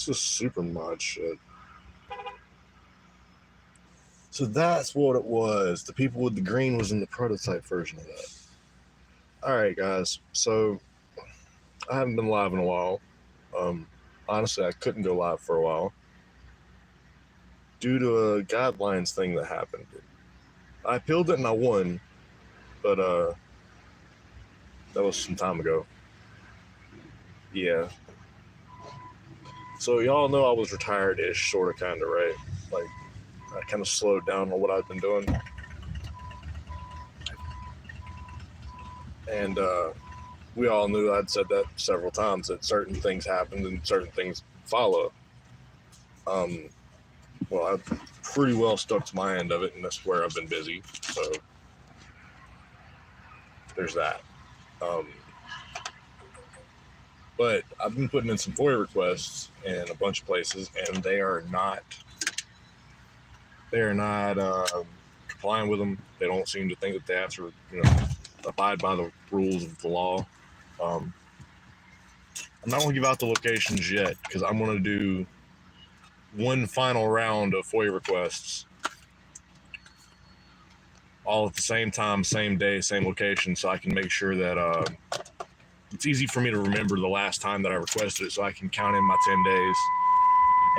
the super mod shit. So that's what it was. The people with the green was in the prototype version of that. Alright, guys. So I haven't been live in a while. Honestly, I couldn't go live for a while due to a guidelines thing that happened. I appealed it and I won, but that was some time ago. Yeah. So y'all know I was retired-ish, sort of, kind of, right? Like, I kind of slowed down on what I've been doing. And we all knew I'd said that several times, that certain things happened and certain things follow. Well, I've pretty well stuck to my end of it, and that's where I've been busy. So there's that. But I've been putting in some FOIA requests in a bunch of places, and they are not complying with them. They don't seem to think that they have to, abide by the rules of the law. I'm not going to give out the locations yet because I'm going to do one final round of FOIA requests all at the same time, same day, same location, so I can make sure that it's easy for me to remember the last time that I requested it, so I can count in my 10 days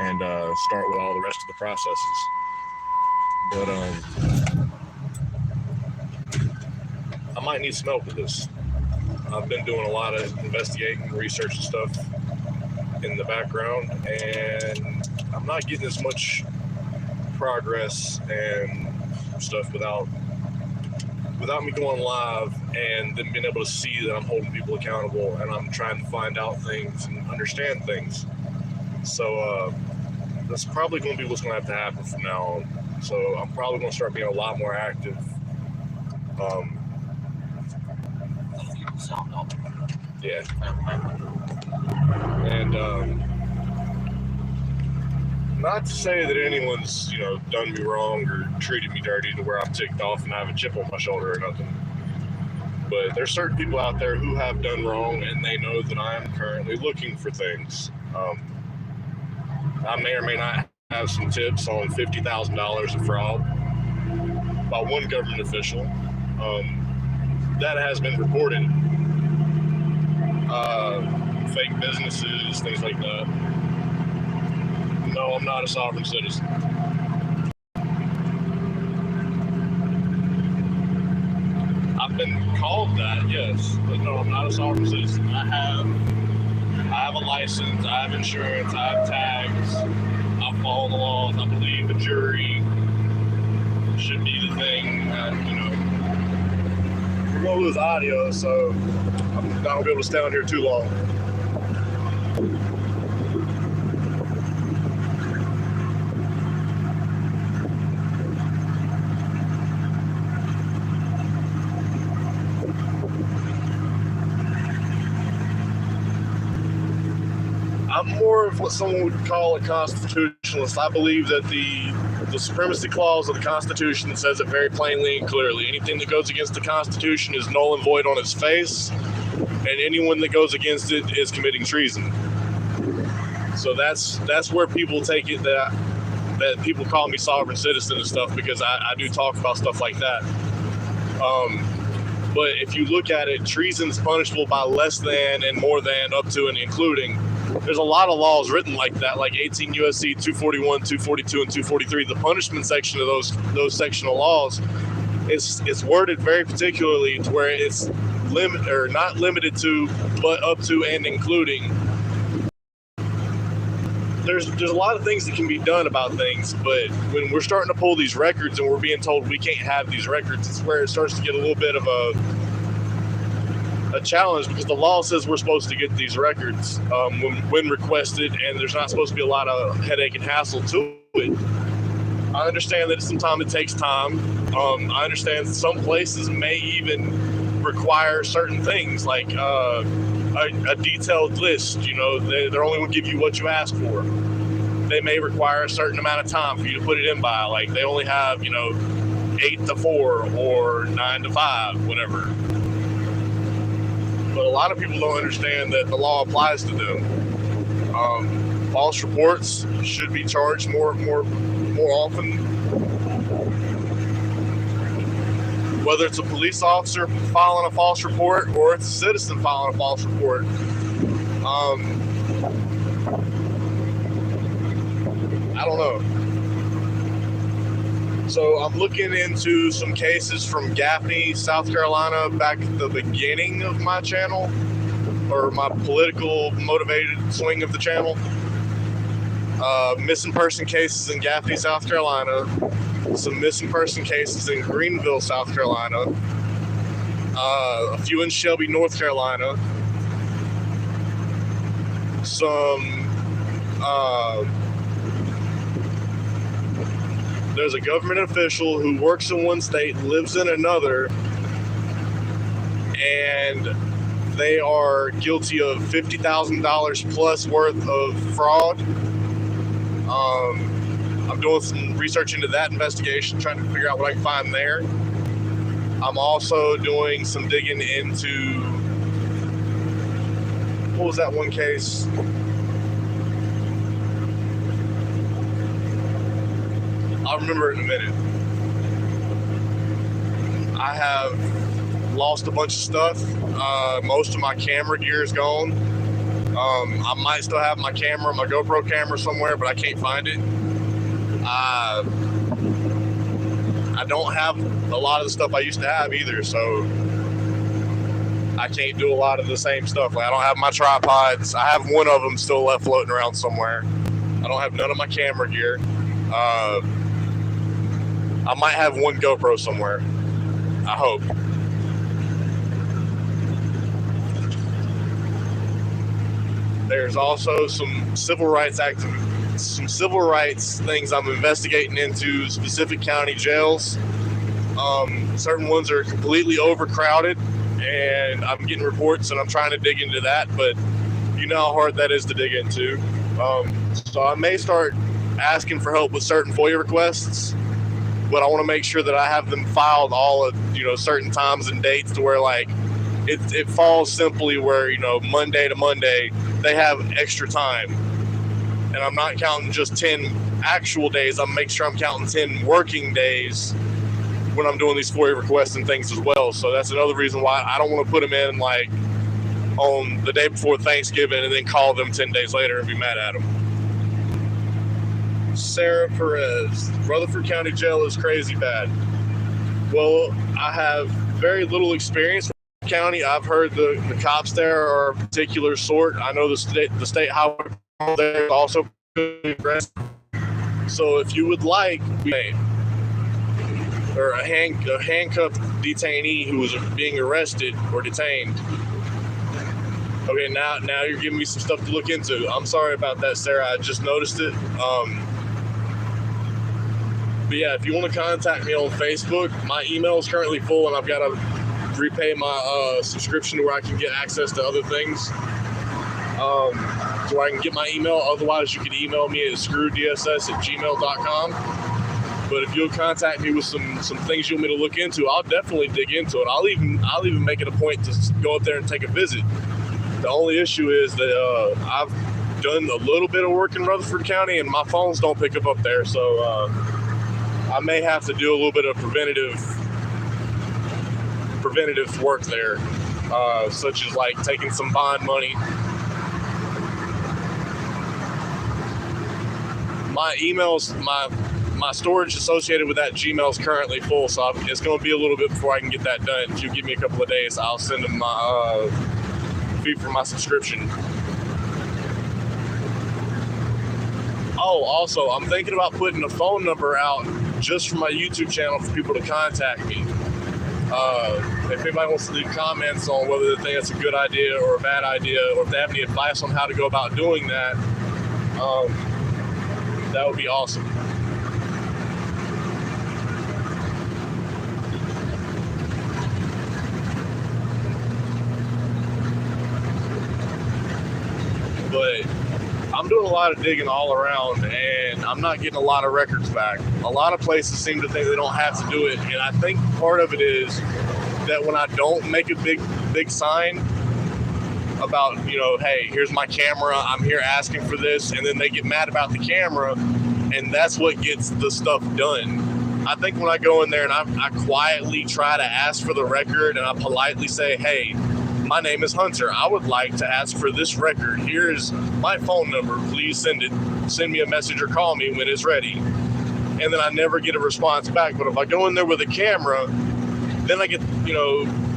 and start with all the rest of the processes. But I might need some help with this. I've been doing a lot of investigating, research and stuff in the background, and I'm not getting as much progress and stuff without me going live and then being able to see that I'm holding people accountable and I'm trying to find out things and understand things. So that's probably going to be what's going to have to happen from now on. So I'm probably going to start being a lot more active. Yeah. And not to say that anyone's, done me wrong or treated me dirty to where I'm ticked off and I have a chip on my shoulder or nothing. But there's certain people out there who have done wrong, and they know that I am currently looking for things. I may or may not have some tips on $50,000 of fraud by one government official. That has been reported. Fake businesses, things like that. No, I'm not a sovereign citizen. I've been called that, yes, but no, I'm not a sovereign citizen. I have a license, I have insurance, I have tags, I follow the laws. I believe a jury should be the thing. We're gonna lose audio, so I'm not gonna be able to stay on here too long. I'm more of what someone would call a constitutionalist. I believe that the supremacy clause of the Constitution says it very plainly and clearly. Anything that goes against the Constitution is null and void on its face, and anyone that goes against it is committing treason. So that's where people take it that people call me sovereign citizen and stuff, because I do talk about stuff like that. But if you look at it, treason is punishable by less than and more than, up to and including. There's a lot of laws written like that, like 18 U.S.C. 241, 242, and 243. The punishment section of those sectional laws is worded very particularly to where it's not limited to, but up to and including. There's a lot of things that can be done about things, but when we're starting to pull these records and we're being told we can't have these records, it's where it starts to get a little bit of a challenge, because the law says we're supposed to get these records when requested, and there's not supposed to be a lot of headache and hassle to it. I understand that sometimes it takes time. I understand that some places may even require certain things, like a detailed list. They're only going to give you what you ask for. They may require a certain amount of time for you to put it in by, like they only have 8 to 4 or 9 to 5, whatever. But a lot of people don't understand that the law applies to them. false reports should be charged more often. Whether it's a police officer filing a false report or it's a citizen filing a false report. I don't know. So I'm looking into some cases from Gaffney, South Carolina, back at the beginning of my channel, or my political motivated swing of the channel. Missing person cases in Gaffney, South Carolina, some missing person cases in Greenville, South Carolina, a few in Shelby, North Carolina, there's a government official who works in one state, lives in another, and they are guilty of $50,000 plus worth of fraud. I'm doing some research into that investigation, trying to figure out what I can find there. I'm also doing some digging into, what was that one case? I'll remember it in a minute. I have lost a bunch of stuff. Most of my camera gear is gone. I might still have my camera, my GoPro camera somewhere, but I can't find it. I don't have a lot of the stuff I used to have either, so I can't do a lot of the same stuff. Like, I don't have my tripods. I have one of them still left floating around somewhere. I don't have none of my camera gear. I might have one GoPro somewhere. I hope. There's also some civil rights things I'm investigating into specific county jails. Certain ones are completely overcrowded, and I'm getting reports, and I'm trying to dig into that, but you know how hard that is to dig into. So I may start asking for help with certain FOIA requests, but I want to make sure that I have them filed all at, certain times and dates to where, like, it falls simply where, Monday to Monday, they have extra time. And I'm not counting just 10 actual days. I'm making sure I'm counting 10 working days when I'm doing these FOIA requests and things as well. So that's another reason why I don't want to put them in, like, on the day before Thanksgiving and then call them 10 days later and be mad at them. Sarah Perez, Rutherford County Jail is crazy bad. Well, I have very little experience with the county. I've heard the cops there are a particular sort. I know the state highway there is also aggressive. So if you would like, or a handcuffed detainee who was being arrested or detained. Okay, now you're giving me some stuff to look into. I'm sorry about that, Sarah. I just noticed it. But yeah, if you want to contact me on Facebook, my email is currently full, and I've got to repay my subscription to where I can get access to other things. So where I can get my email. Otherwise, you can email me at screwdss@gmail.com. But if you'll contact me with some things you want me to look into, I'll definitely dig into it. I'll even make it a point to go up there and take a visit. The only issue is that I've done a little bit of work in Rutherford County, and my phones don't pick up there, so I may have to do a little bit of preventative work there, such as like taking some bond money. My emails, my storage associated with that Gmail is currently full, so it's going to be a little bit before I can get that done. If you give me a couple of days, I'll send them my fee for my subscription. Oh, also, I'm thinking about putting a phone number out just for my YouTube channel for people to contact me. If anybody wants to leave comments on whether they think it's a good idea or a bad idea, or if they have any advice on how to go about doing that, that would be awesome. But I'm doing a lot of digging all around, and I'm not getting a lot of records back. A lot of places seem to think they don't have to do it, and I think part of it is that when I don't make a big sign, about, hey, here's my camera, I'm here asking for this, and then they get mad about the camera, and that's what gets the stuff done. I think when I go in there and I quietly try to ask for the record, and I politely say, hey, my name is Hunter, I would like to ask for this record. Here's my phone number. Please send me a message or call me when it's ready. And then I never get a response back. But if I go in there with a camera, then I get,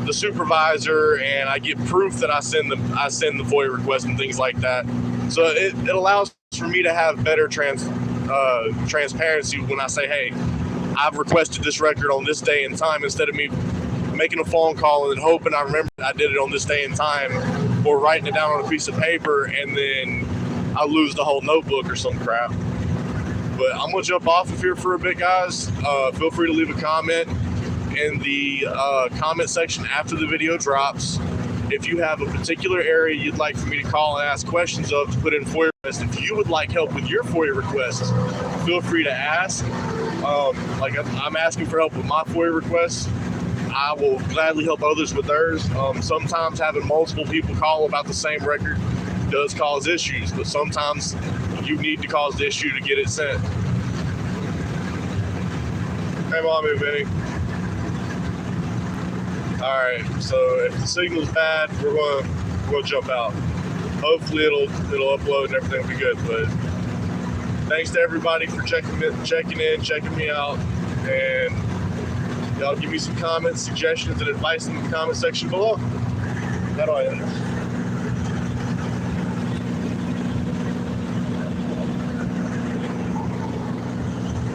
the supervisor, and I get proof that I send the FOIA request and things like that. So it allows for me to have better transparency when I say, hey, I've requested this record on this day and time, instead of me making a phone call and then hoping I remember I did it on this day and time, or writing it down on a piece of paper and then I lose the whole notebook or some crap. But I'm going to jump off of here for a bit, guys. Feel free to leave a comment in the comment section after the video drops. If you have a particular area you'd like for me to call and ask questions of to put in FOIA requests, if you would like help with your FOIA requests, feel free to ask. Like I'm asking for help with my FOIA requests. I will gladly help others with theirs. Sometimes having multiple people call about the same record does cause issues, but sometimes you need to cause the issue to get it sent. Hey, Mommy, Vinny. All right, so if the signal's bad, we're gonna jump out. Hopefully it'll upload and everything will be good. But thanks to everybody for checking me out, and y'all give me some comments, suggestions, and advice in the comment section below. How do I end this?